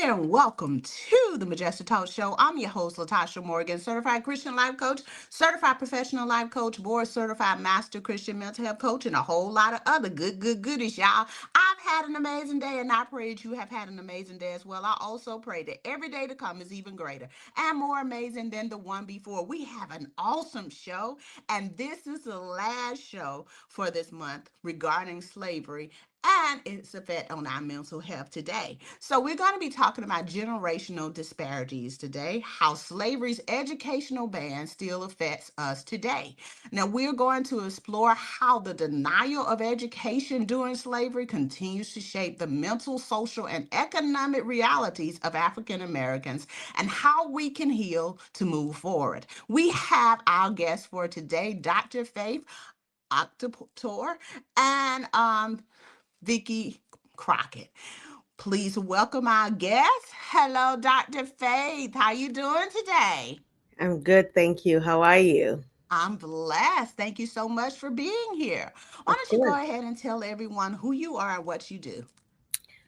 there, and welcome to the Majestic Talk Show. I'm your host, Latasha Morgan, certified Christian life coach, certified professional life coach, board certified master Christian mental health coach, and a whole lot of other goodies, y'all. I've had an amazing day, and I pray that you have had an amazing day as well. I also pray that every day to come is even greater and more amazing than the one before. We have an awesome show, and this is the last show for this month regarding slavery and its effect on our mental health today. So, we're going to be talking about generational disparities today, how slavery's educational ban still affects us today. Now, we're going to explore how the denial of education during slavery continues to shape the mental, social, and economic realities of African Americans and how we can heal to move forward. We have our guest for today, Dr. Faith Okpotor and Vickie Crockett. Please welcome our guest. Hello, Dr. Faith. How you doing today? I'm good, thank you. How are you? I'm blessed. Thank you so much for being here. Why Of don't you go course. ahead and tell everyone who you are and what you do?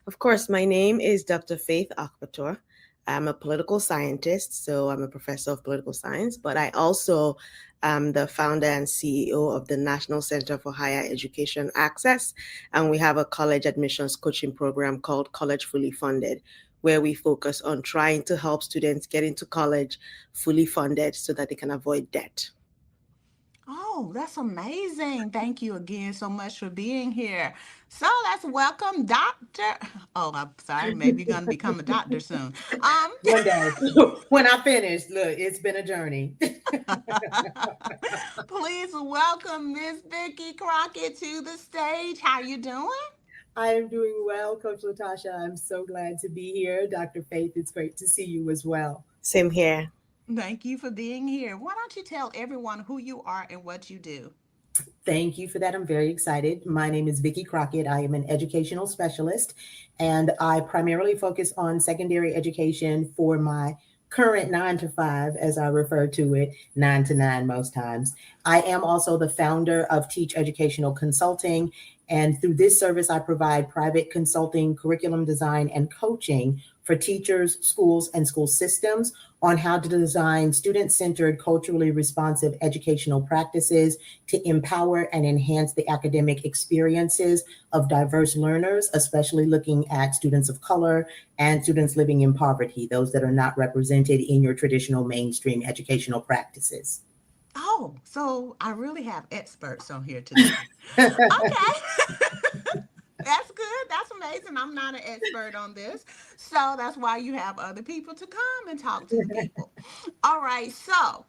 Of course, my name is Dr. Faith Okpotor. I'm a political scientist, so I'm a professor of political science, but I also am the founder and CEO of the National Center for Higher Education Access, and we have a college admissions coaching program called College Fully Funded, where we focus on trying to help students get into college fully funded so that they can avoid debt. Oh, that's amazing. Thank you again so much for being here. So let's welcome Dr. Oh, I'm sorry. Maybe you're going to become a doctor soon. Um, One day, when I finish, look, it's been a journey. Please welcome Miss Vickie Crockett to the stage. How you doing? I am doing well, Coach Latasha. I'm so glad to be here. Dr. Faith, it's great to see you as well. Same here. Thank you for being here. Why don't you tell everyone who you are and what you do? Thank you for that. I'm very excited. My name is Vickie Crockett. I am an educational specialist, and I primarily focus on secondary education for my current 9 to 5, as I refer to it, 9 to 9 most times. I am also the founder of Teach Educational Consulting, and through this service, I provide private consulting, curriculum design, and coaching for teachers, schools, and school systems on how to design student-centered, culturally responsive educational practices to empower and enhance the academic experiences of diverse learners, especially looking at students of color and students living in poverty, those that are not represented in your traditional mainstream educational practices. Oh, so I really have experts on here today. Okay. That's good. That's amazing. I'm not an expert on this. So that's why you have other people to come and talk to the people. All right. So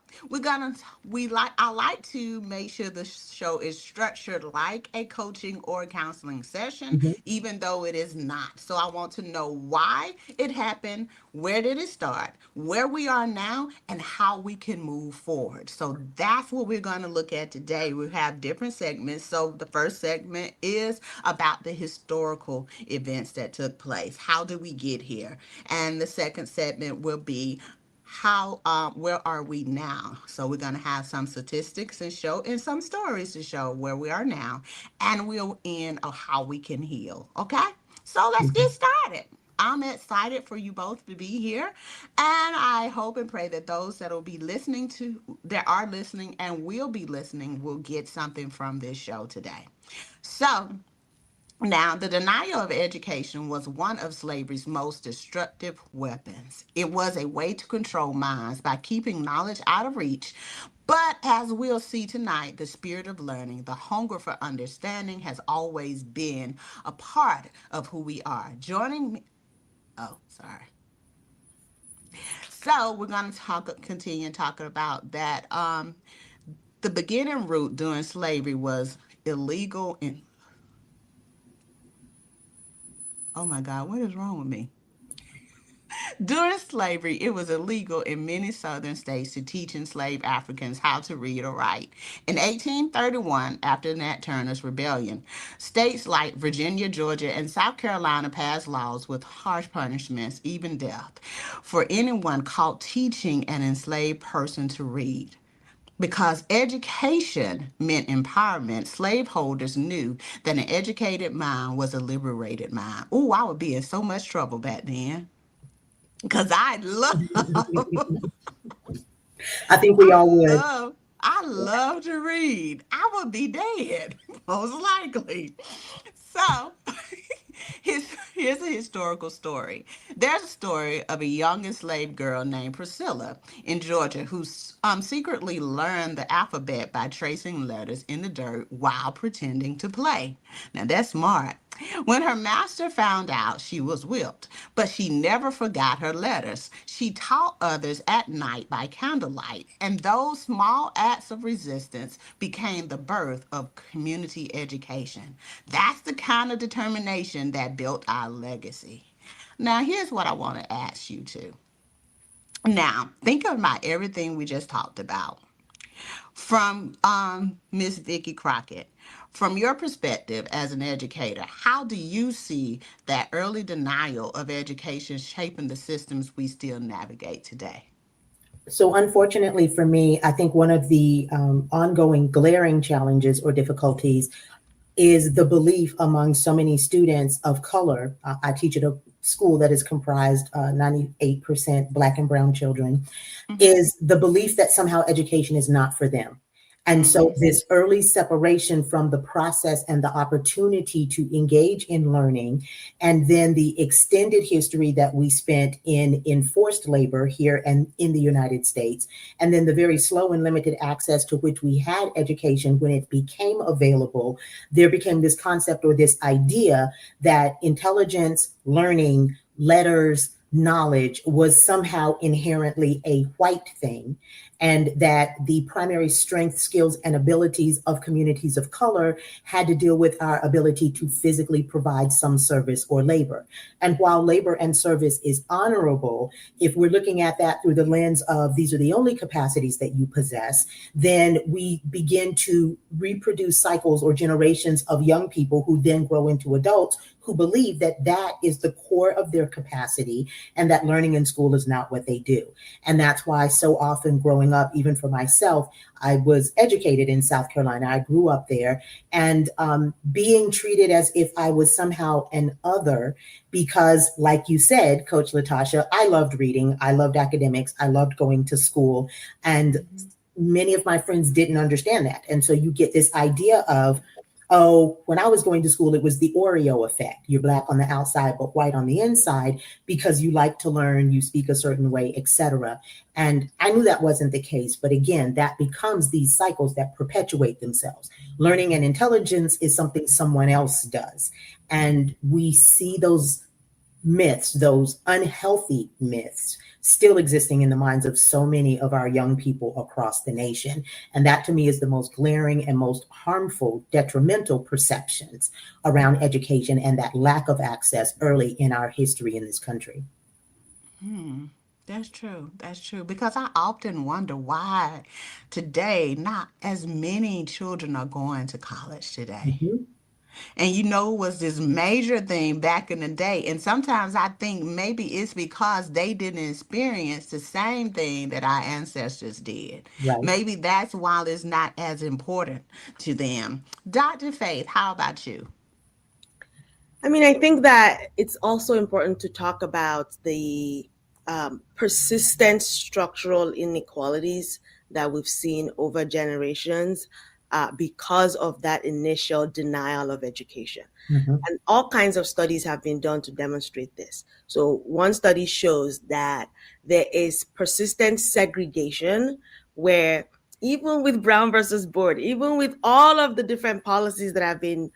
I like to make sure the show is structured like a coaching or counseling session, Mhm. even though it is not. So I want to know why it happened, where did it start, where we are now, and how we can move forward. So that's what we're going to look at today. We have different segments. So the first segment is about the historical events that took place. How did we get here? And the second segment will be how where are we now. So we're going to have some statistics and show and some stories to show where we are now, and we'll end on how we can heal. Okay, so let's get started. I'm excited for you both to be here, and I hope and pray that those that will be listening to that are listening and will be listening will get something from this show today. So now, the denial of education was one of slavery's most destructive weapons. It was a way to control minds by keeping knowledge out of reach. But as we'll see tonight, the spirit of learning, the hunger for understanding has always been a part of who we are. Joining me, oh, sorry. So we're going to continue talking about that. The beginning root during slavery was illegal in, oh my God, what is wrong with me? During slavery, it was illegal in many southern states to teach enslaved Africans how to read or write. In 1831, after Nat Turner's rebellion, states like Virginia, Georgia, and South Carolina passed laws with harsh punishments, even death, for anyone caught teaching an enslaved person to read. Because education meant empowerment, slaveholders knew that an educated mind was a liberated mind. Ooh, I would be in so much trouble back then. because I think we I all would. I love to read. I would be dead, most likely. So, here's a historical story. There's a story of a young enslaved girl named Priscilla in Georgia who secretly learned the alphabet by tracing letters in the dirt while pretending to play. Now, that's smart. When her master found out, she was whipped, but she never forgot her letters. She taught others at night by candlelight, and those small acts of resistance became the birth of community education. That's the kind of determination that built our legacy. Now, here's what I want to ask you to. Now, think about everything we just talked about from Miss Vickie Crockett. From your perspective as an educator, how do you see that early denial of education shaping the systems we still navigate today? So, unfortunately for me, I think one of the ongoing glaring challenges or difficulties is the belief among so many students of color. I teach at a school that is comprised 98% Black and Brown children, is the belief that somehow education is not for them. And so this early separation from the process and the opportunity to engage in learning, and then the extended history that we spent in enforced labor here and in the United States, and then the very slow and limited access to which we had education when it became available, there became this concept or this idea that intelligence, learning, letters, knowledge was somehow inherently a white thing, and that the primary strengths, skills, and abilities of communities of color had to deal with our ability to physically provide some service or labor. And while labor and service is honorable, if we're looking at that through the lens of these are the only capacities that you possess, then we begin to reproduce cycles or generations of young people who then grow into adults who believe that that is the core of their capacity and that learning in school is not what they do. And that's why so often growing up, even for myself, I was educated in South Carolina. I grew up there, and being treated as if I was somehow an other because, like you said, Coach Latasha, I loved reading, I loved academics, I loved going to school, and many of my friends didn't understand that. And so you get this idea of, oh, when I was going to school, it was the Oreo effect. You're Black on the outside, but white on the inside because you like to learn, you speak a certain way, etc. And I knew that wasn't the case. But again, that becomes these cycles that perpetuate themselves. Learning and intelligence is something someone else does. And we see those myths, those unhealthy myths, still existing in the minds of so many of our young people across the nation. And that to me is the most glaring and most harmful, detrimental perceptions around education and that lack of access early in our history in this country. That's true. That's true. Because I often wonder why today not as many children are going to college today. Mhm. And it was this major thing back in the day. And sometimes I think maybe it's because they didn't experience the same thing that our ancestors did. Right. Maybe that's why it's not as important to them. Dr. Faith, how about you? I mean, I think that it's also important to talk about the persistent structural inequalities that we've seen over generations because of that initial denial of education. Mhm. And all kinds of studies have been done to demonstrate this. So one study shows that there is persistent segregation where even with Brown versus Board, even with all of the different policies that have been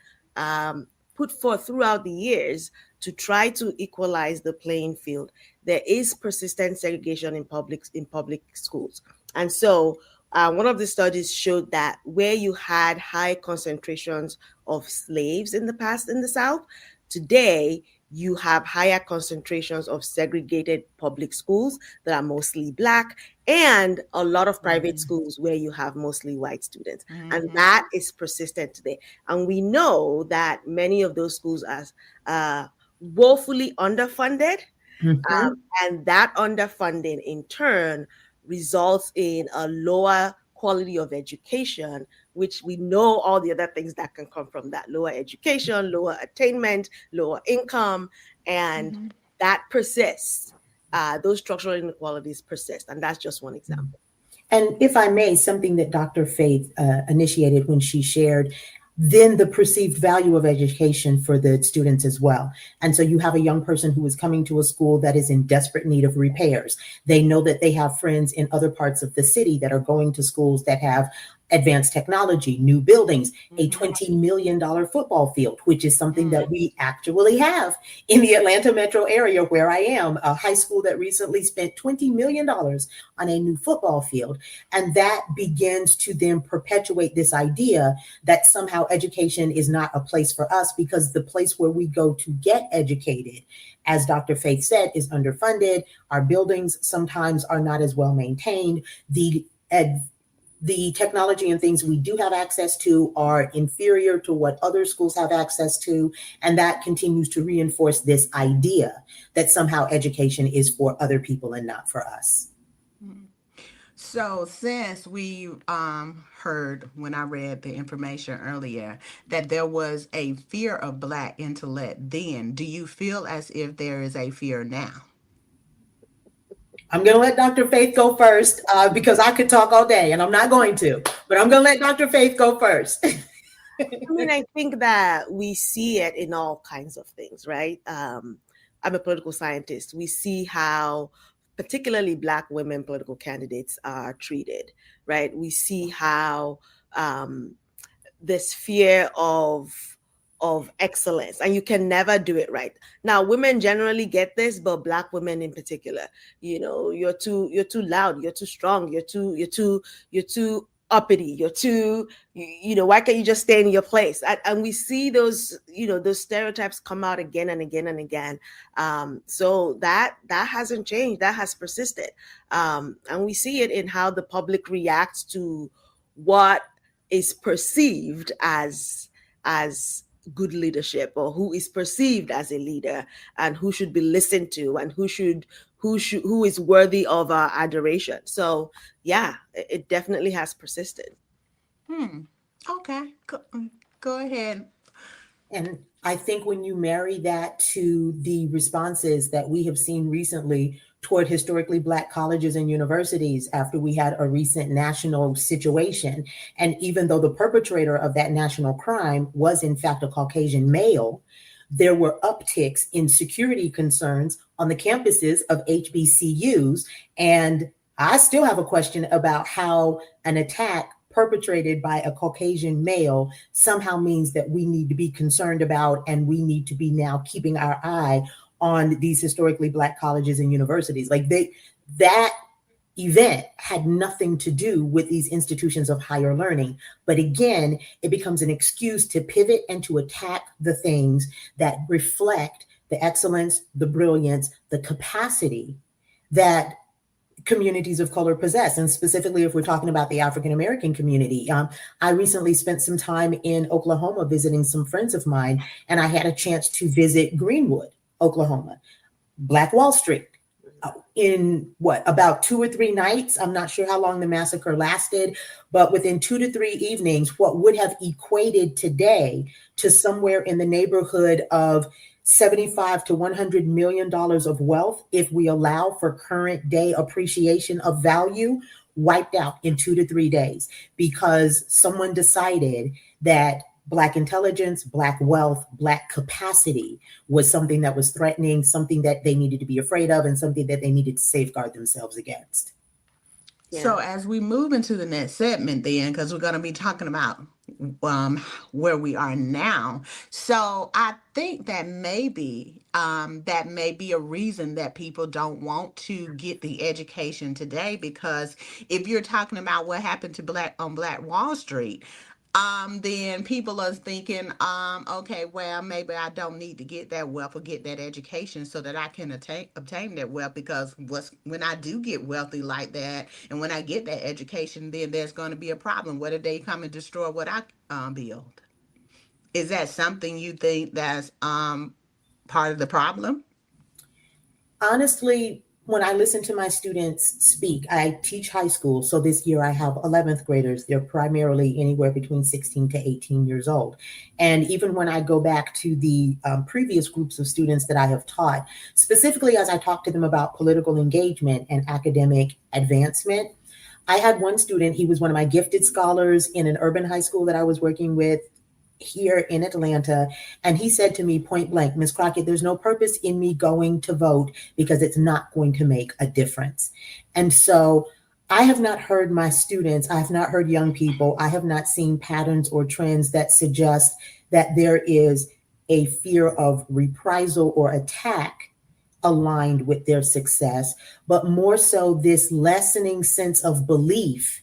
put forth throughout the years to try to equalize the playing field, there is persistent segregation in public schools. And so one of the studies showed that where you had high concentrations of slaves in the past in the South, today you have higher concentrations of segregated public schools that are mostly Black and a lot of private schools where you have mostly white students. And that is persistent today. And we know that many of those schools are woefully underfunded. Mhm. And that underfunding in turn results in a lower quality of education, which we know all the other things that can come from that: lower education, lower attainment, lower income, and that persists. those structural inequalities persist. And that's just one example. And if I may, something that Dr. Faith initiated when she shared, then the perceived value of education for the students as well. And so you have a young person who is coming to a school that is in desperate need of repairs. They know that they have friends in other parts of the city that are going to schools that have advanced technology, new buildings, a $20 million football field, which is something that we actually have in the Atlanta metro area where I am, a high school that recently spent $20 million on a new football field. And that begins to then perpetuate this idea that somehow education is not a place for us, because the place where we go to get educated, as Dr. Faith said, is underfunded. Our buildings sometimes are not as well maintained. The technology and things we do have access to are inferior to what other schools have access to. And that continues to reinforce this idea that somehow education is for other people and not for us. So since we heard when I read the information earlier that there was a fear of Black intellect then, do you feel as if there is a fear now? I'm going to let Dr. Faith go first because I could talk all day and I'm not going to, but I'm going to let Dr. Faith go first. I mean, I think that we see it in all kinds of things, right? I'm a political scientist. We see how particularly Black women political candidates are treated, right? We see how this fear of excellence, and you can never do it right. Now, women generally get this, but Black women in particular, you're too loud, you're too strong, you're too uppity, you're too, why can't you just stay in your place? And we see those, those stereotypes come out again and again and again. So that hasn't changed, that has persisted. And we see it in how the public reacts to what is perceived as good leadership, or who is perceived as a leader, and who should be listened to, and who is worthy of our adoration. So yeah, it definitely has persisted. Okay, go ahead. And I think when you marry that to the responses that we have seen recently toward historically Black colleges and universities after we had a recent national situation, and even though the perpetrator of that national crime was in fact a Caucasian male, there were upticks in security concerns on the campuses of HBCUs. And I still have a question about how an attack perpetrated by a Caucasian male somehow means that we need to be concerned about, and we need to be now keeping our eye on these historically Black colleges and universities. Like that event had nothing to do with these institutions of higher learning. But again, it becomes an excuse to pivot and to attack the things that reflect the excellence, the brilliance, the capacity that communities of color possess. And specifically, if we're talking about the African-American community, I recently spent some time in Oklahoma visiting some friends of mine, and I had a chance to visit Greenwood, Oklahoma, Black Wall Street, in about 2 or 3 nights. I'm not sure how long the massacre lasted, but within 2 to 3 evenings, what would have equated today to somewhere in the neighborhood of $75 to $100 million of wealth, if we allow for current day appreciation of value, wiped out in 2 to 3 days, because someone decided that Black intelligence, Black wealth, Black capacity was something that was threatening, something that they needed to be afraid of, and something that they needed to safeguard themselves against. Yeah. So as we move into the next segment then, because we're going to be talking about where we are now. So I think that maybe that may be a reason that people don't want to get the education today, because if you're talking about what happened to Black Wall Street, then people are thinking, okay, well, maybe I don't need to get that wealth or get that education so that I can obtain that wealth, because when I do get wealthy like that, and when I get that education, then there's going to be a problem. What if they come and destroy what I build? Is that something you think that's part of the problem? Honestly, when I listen to my students speak, I teach high school. So this year I have 11th graders. They're primarily anywhere between 16 to 18 years old. And even when I go back to the previous groups of students that I have taught, specifically as I talk to them about political engagement and academic advancement, I had one student, he was one of my gifted scholars in an urban high school that I was working with here in Atlanta. And he said to me point blank, Ms. Crockett, there's no purpose in me going to vote because it's not going to make a difference. And so I have not heard my students, I have not heard young people, I have not seen patterns or trends that suggest that there is a fear of reprisal or attack aligned with their success, but more so this lessening sense of belief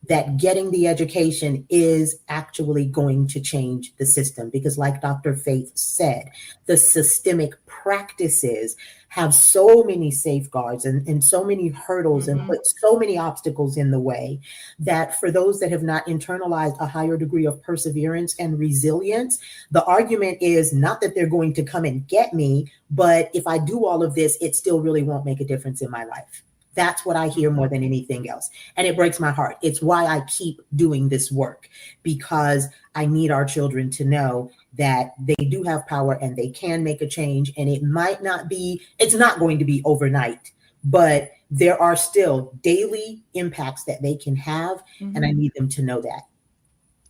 that getting the education is actually going to change the system. Because like Dr. Faith said, the systemic practices have so many safeguards and so many hurdles and put so many obstacles in the way that for those that have not internalized a higher degree of perseverance and resilience, the argument is not that they're going to come and get me, but if I do all of this, it still really won't make a difference in my life. That's what I hear more than anything else. And it breaks my heart. It's why I keep doing this work, because I need our children to know that they do have power and they can make a change. And it might not be, it's not going to be overnight, but there are still daily impacts that they can have. And I need them to know that.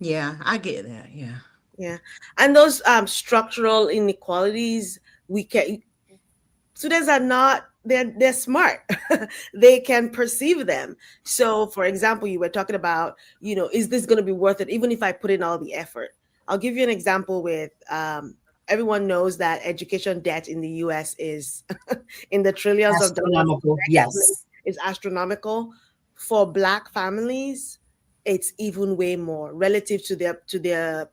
Yeah, I get that. Yeah. Yeah. And those structural inequalities, students are not, they're smart. They can perceive them. So for example, you were talking about, is this going to be worth it even if I put in all the effort? I'll give you an example with everyone knows that education debt in the US is in the trillions of dollars. Yes. It's astronomical. For Black families, it's even way more relative to their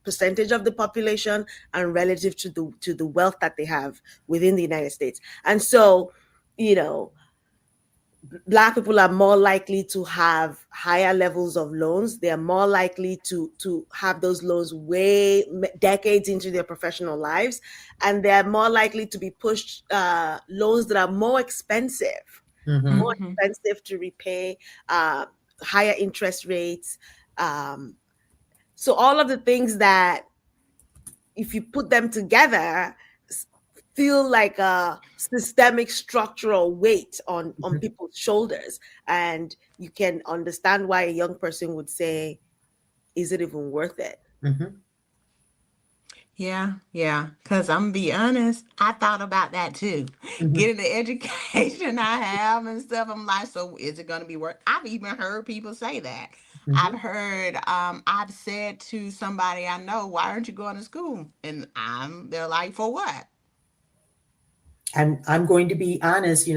percentage of the population and relative to the wealth that they have within the United States. And so, Black people are more likely to have higher levels of loans. They are more likely to have those loans way decades into their professional lives, and they're more likely to be pushed loans that are more expensive, more expensive to repay. Higher interest rates. So all of the things that, if you put them together, feel like a systemic structural weight on people's shoulders. And you can understand why a young person would say, is it even worth it? Yeah. Because I'm going to be honest, I thought about that too. Getting the education I have and stuff. I'm like, so is it going to be worth? I've even heard people say that. I've heard, I've said to somebody I know, why aren't you going to school? And they're like, for what? I'm going to be honest,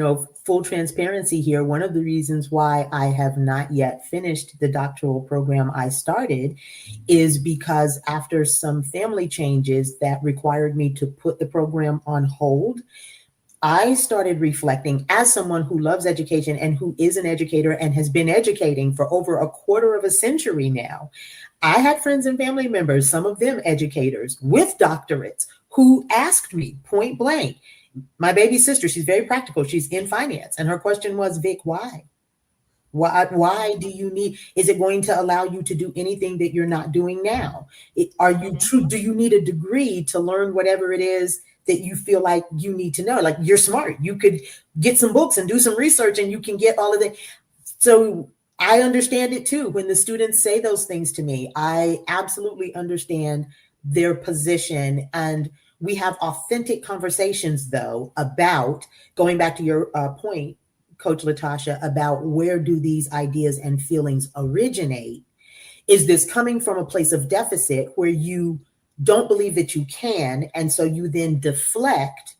full transparency here. One of the reasons why I have not yet finished the doctoral program I started is because after some family changes that required me to put the program on hold, I started reflecting as someone who loves education and who is an educator and has been educating for over a quarter of a century now. I had friends and family members, some of them educators with doctorates, who asked me point blank, my baby sister, she's very practical. She's in finance. And her question was, Vic, why? Why do you need, is it going to allow you to do anything that you're not doing now? Do you need a degree to learn whatever it is that you feel like you need to know? Like, you're smart. You could get some books and do some research and you can get all of that. So I understand it too. When the students say those things to me, I absolutely understand their position. And we have authentic conversations, though, about, going back to your point, Coach Latasha, about where do these ideas and feelings originate? Is this coming from a place of deficit where you don't believe that you can, and so you then deflect?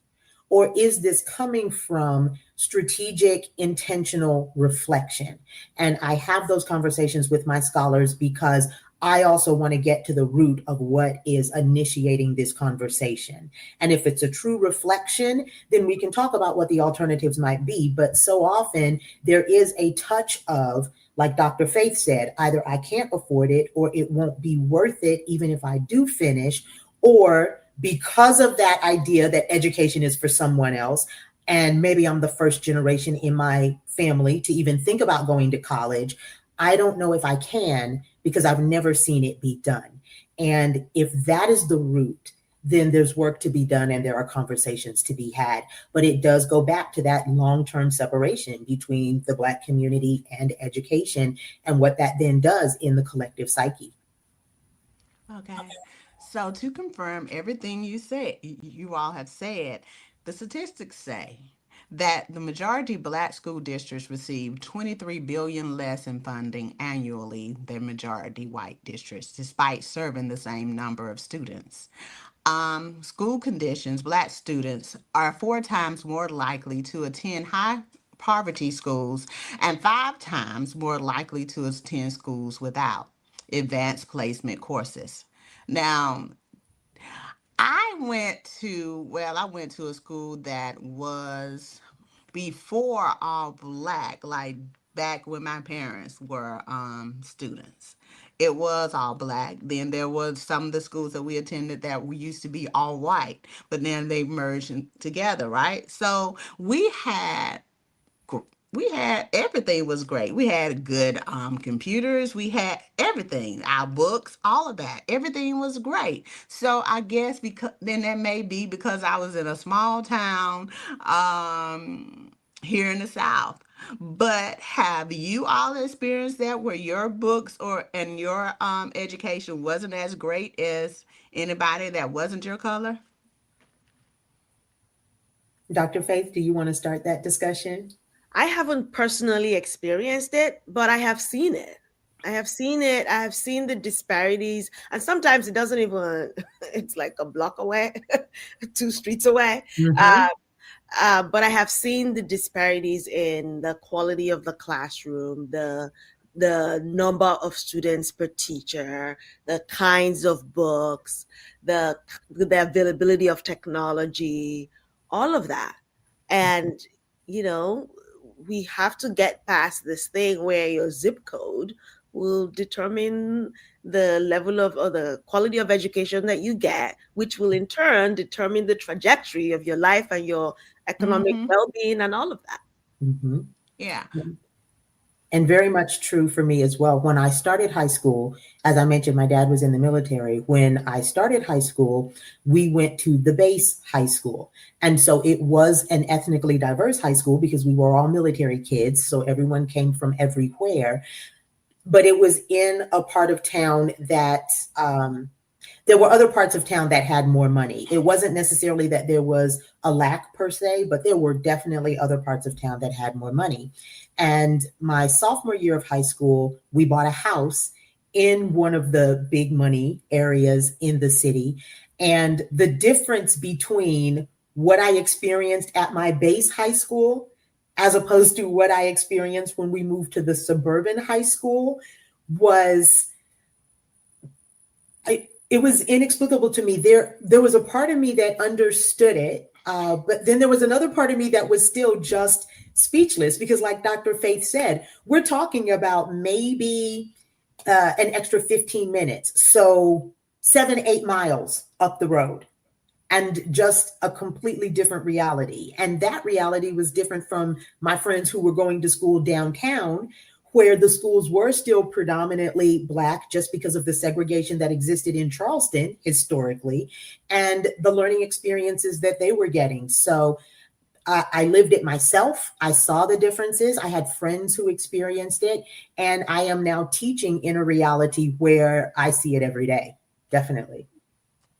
Or is this coming from strategic, intentional reflection? And I have those conversations with my scholars because I also want to get to the root of what is initiating this conversation. And if it's a true reflection, then we can talk about what the alternatives might be. But so often there is a touch of, like Dr. Faith said, either I can't afford it or it won't be worth it even if I do finish, or because of that idea that education is for someone else, and maybe I'm the first generation in my family to even think about going to college, I don't know if I can because I've never seen it be done. And if that is the root, then there's work to be done and there are conversations to be had. But it does go back to that long-term separation between the Black community and education and what that then does in the collective psyche. Okay. So to confirm everything you all have said, the statistics say that the majority Black school districts receive 23 billion less in funding annually than majority white districts, despite serving the same number of students. School conditions, Black students are 4 times more likely to attend high poverty schools and 5 times more likely to attend schools without advanced placement courses. Now, I went to a school that was before all Black, like back when my parents were students. It was all Black. Then there was some of the schools that we attended that we used to be all white, but then they merged together, right? So we had everything was great. We had good computers. We had everything, our books, all of that. Everything was great. So I guess because then that may be because I was in a small town here in the South. But have you all experienced that where your books or and your education wasn't as great as anybody that wasn't your color? Dr. Faith, do you want to start that discussion? I haven't personally experienced it, but I have seen it. I have seen it. I have seen the disparities. And sometimes it doesn't even, it's like a block away, 2 streets away. Mm-hmm. But I have seen the disparities in the quality of the classroom, the number of students per teacher, the kinds of books, the availability of technology, all of that. And, you know, we have to get past this thing where your zip code will determine the level of or the quality of education that you get, which will in turn determine the trajectory of your life and your economic Mm-hmm. well-being and all of that. Mm-hmm. Yeah. And very much true for me as well. When I started high school, as I mentioned, my dad was in the military. When I started high school, we went to the base high school. And so it was an ethnically diverse high school because we were all military kids. So everyone came from everywhere. But it was in a part of town that there were other parts of town that had more money. It wasn't necessarily that there was a lack per se, but there were definitely other parts of town that had more money. And my sophomore year of high school, we bought a house in one of the big money areas in the city. And the difference between what I experienced at my base high school as opposed to what I experienced when we moved to the suburban high school was it was inexplicable to me. There was a part of me that understood it, but then there was another part of me that was still just speechless because, like Dr. Faith said, we're talking about maybe an extra 15 minutes, so 7-8 miles up the road, and just a completely different reality. And that reality was different from my friends who were going to school downtown, where the schools were still predominantly Black just because of the segregation that existed in Charleston historically and the learning experiences that they were getting. So I lived it myself. I saw the differences. I had friends who experienced it. And I am now teaching in a reality where I see it every day. Definitely.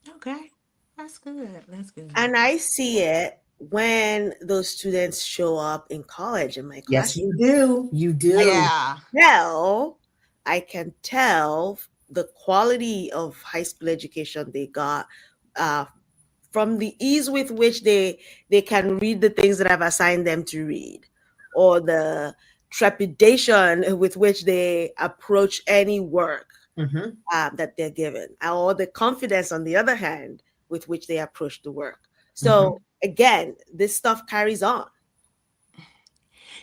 Okay. That's good. That's good. And I see it when those students show up in college in my Yes, classroom. you do. You do. Yeah. Now, I can tell the quality of high school education they got from the ease with which they can read the things that I've assigned them to read, or the trepidation with which they approach any work Mhm. that they're given, or the confidence, on the other hand, with which they approach the work. Mhm. So again, this stuff carries on.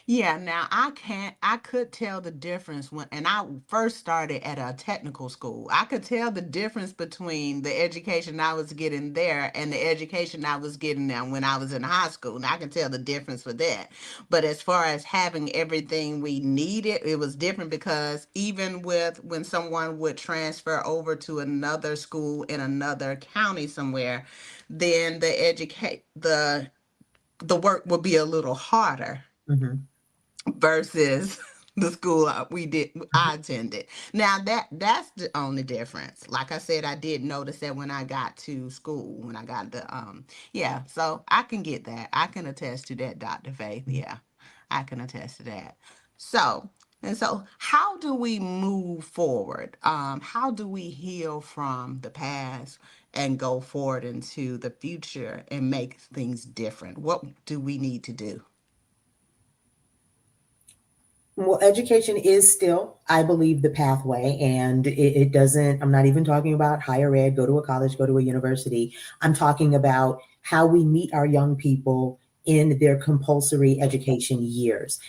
Yeah, now I could tell the difference and I first started at a technical school. I could tell the difference between the education I was getting there and the education I was getting now when I was in high school. And I can tell the difference for that. But as far as having everything we needed, it was different because even with when someone would transfer over to another school in another county somewhere, then the work would be a little harder Mhm. versus the school I attended. Now that's the only difference. Like I said, I did notice that when I got to school, when I got the yeah, so I can get that. I can attest to that, Dr. Faith. Yeah. I can attest to that. So, and so how do we move forward? How do we heal from the past and go forward into the future and make things different? What do we need to do? Well, education is still, I believe, the pathway, and it doesn't, I'm not even talking about higher ed, go to a college, go to a university. I'm talking about how we meet our young people in their compulsory education years.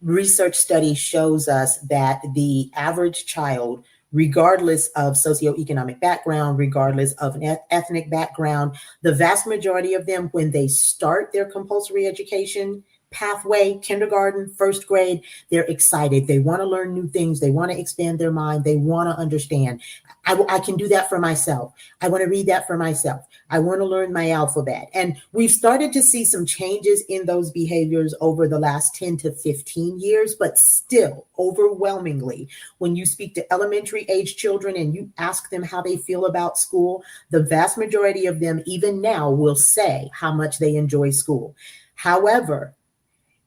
Research study shows us that the average child, regardless of socioeconomic background, regardless of an ethnic background, the vast majority of them, when they start their compulsory education pathway, kindergarten, first grade, they're excited. They want to learn new things. They want to expand their mind. They want to understand. I can do that for myself. I want to read that for myself. I want to learn my alphabet. And we've started to see some changes in those behaviors over the last 10 to 15 years, but still overwhelmingly, when you speak to elementary age children and you ask them how they feel about school, the vast majority of them, even now, will say how much they enjoy school. However,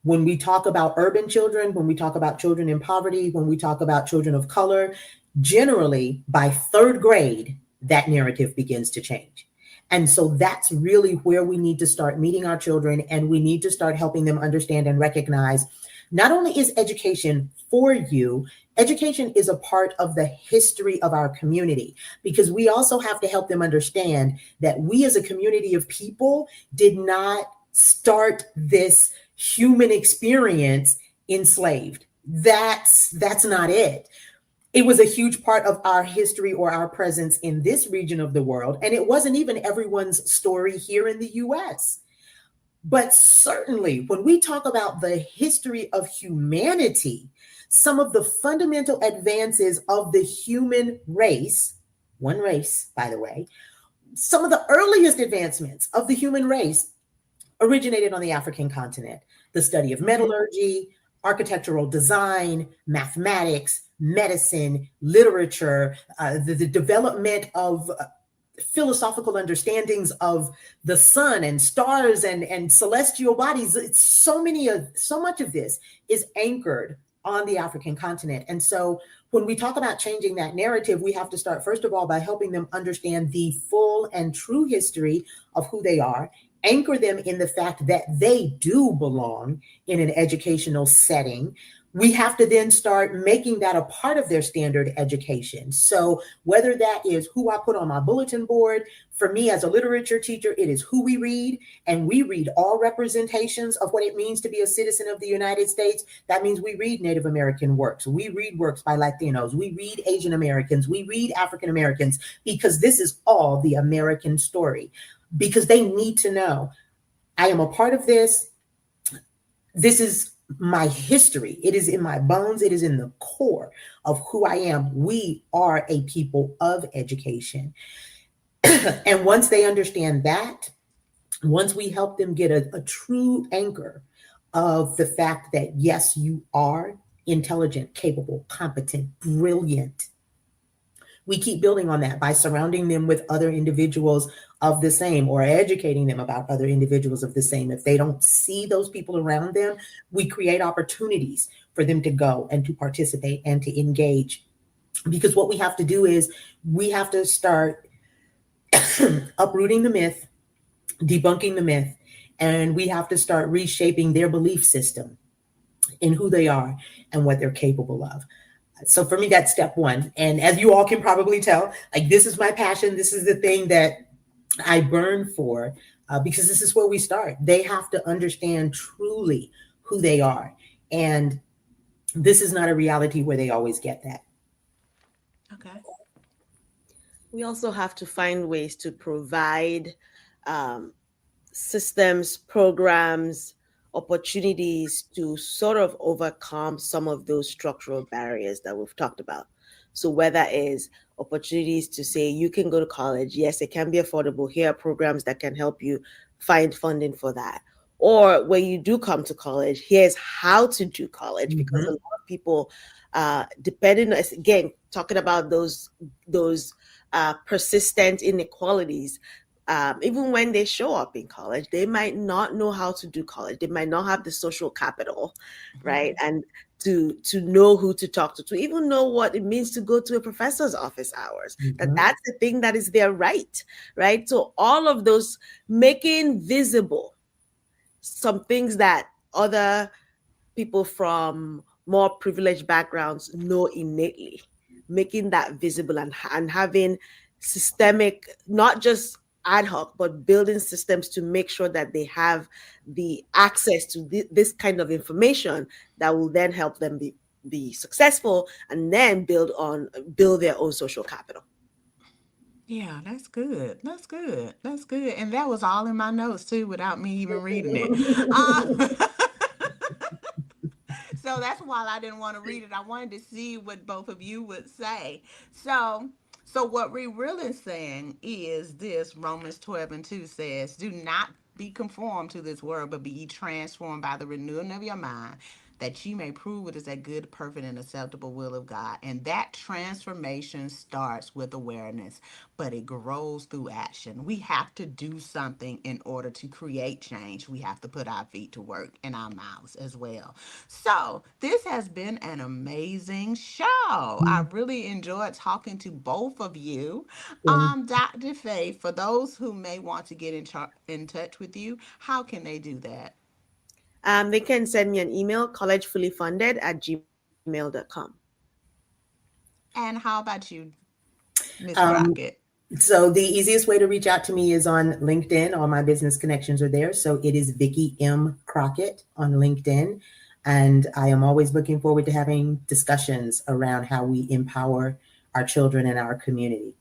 when we talk about urban children, when we talk about children in poverty, when we talk about children of color, generally by third grade, that narrative begins to change. And so that's really where we need to start meeting our children, and we need to start helping them understand and recognize not only is education for you, education is a part of the history of our community, because we also have to help them understand that we as a community of people did not start this human experience enslaved. That's not it. It was a huge part of our history or our presence in this region of the world. And it wasn't even everyone's story here in the US. But certainly, when we talk about the history of humanity, some of the fundamental advances of the human race, one race, by the way, some of the earliest advancements of the human race originated on the African continent. The study of metallurgy, architectural design, mathematics, medicine, literature, the development of philosophical understandings of the sun and stars and celestial bodies. It's so much of this is anchored on the African continent. And so when we talk about changing that narrative, we have to start, first of all, by helping them understand the full and true history of who they are, anchor them in the fact that they do belong in an educational setting. We have to then start making that a part of their standard education. So whether that is who I put on my bulletin board, for me as a literature teacher, it is who we read, and we read all representations of what it means to be a citizen of the United States. That means we read Native American works, we read works by Latinos, we read Asian Americans, we read African Americans, because this is all the American story. Because they need to know, I am a part of this. This is my history. It is in my bones. It is in the core of who I am. We are a people of education. And once they understand that, once we help them get a true anchor of the fact that, yes, you are intelligent, capable, competent, brilliant, we keep building on that by surrounding them with other individuals of the same, or educating them about other individuals of the same. If they don't see those people around them, we create opportunities for them to go and to participate and to engage. Because what we have to do is we have to start uprooting the myth, debunking the myth, and we have to start reshaping their belief system in who they are and what they're capable of. So for me, that's step one. And as you all can probably tell, like, this is my passion. This is the thing that I burn for, because this is where we start. They have to understand truly who they are. And this is not a reality where they always get that. Okay. We also have to find ways to provide um, systems, programs, opportunities to sort of overcome some of those structural barriers that we've talked about. So, whether is opportunities to say you can go to college, yes, it can be affordable. Here are programs that can help you find funding for that. Or when you do come to college, here's how to do college, because a Mhm. lot of people, depending again, talking about those persistent inequalities, even when they show up in college, they might not know how to do college. They might not have the social capital, right? And to know who to talk to even know what it means to go to a professor's office hours. Mhm. That's the thing that is their right, right? So all of those, making visible some things that other people from more privileged backgrounds know innately, making that visible, and having systemic, not just ad hoc, but building systems to make sure that they have the access to this kind of information that will then help them be successful, and then build their own social capital. Yeah, that's good. That's good. That's good. And that was all in my notes too, without me even reading it. Uh, so that's why I didn't want to read it. I wanted to see what both of you would say. So, so what we're really saying is this: Romans 12:2 says, "Do not be conformed to this world, but be ye transformed by the renewing of your mind, that you may prove what is that good, perfect, and acceptable will of God." And that transformation starts with awareness, but it grows through action. We have to do something in order to create change. We have to put our feet to work and our mouths as well. So, this has been an amazing show. I really enjoyed talking to both of you. Dr. Faith, for those who may want to get in touch with you, how can they do that? They can send me an email, collegefullyfunded@gmail.com. And how about you, Miss Um, Crockett? so the easiest way to reach out to me is on LinkedIn. All my business connections are there. So it is Vickie M. Crockett on LinkedIn. And I am always looking forward to having discussions around how we empower our children and our community.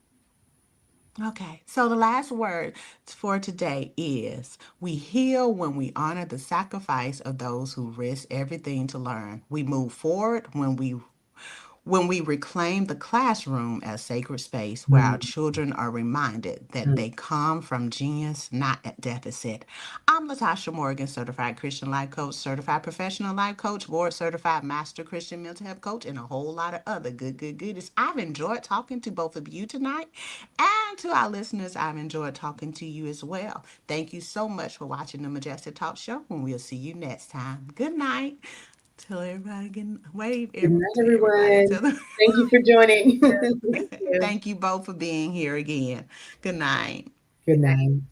Okay, so the last word for today is: we heal when we honor the sacrifice of those who risk everything to learn. We move forward when we reclaim the classroom as sacred space where our Mhm. children are reminded that they come from genius, not at deficit. I'm Latasha Morgan, certified Christian life coach, certified professional life coach, board certified master Christian mental health coach, and a whole lot of other goodies. I've enjoyed talking to both of you tonight, and to our listeners, I've enjoyed talking to you as well. Thank you so much for watching the Majestic Talk Show, and we'll see you next time. Good night. Tell everybody, wave Good night, to everybody. everyone. Tell them. Thank you for joining. Thank you. Thank you both for being here again. Good night. Good night.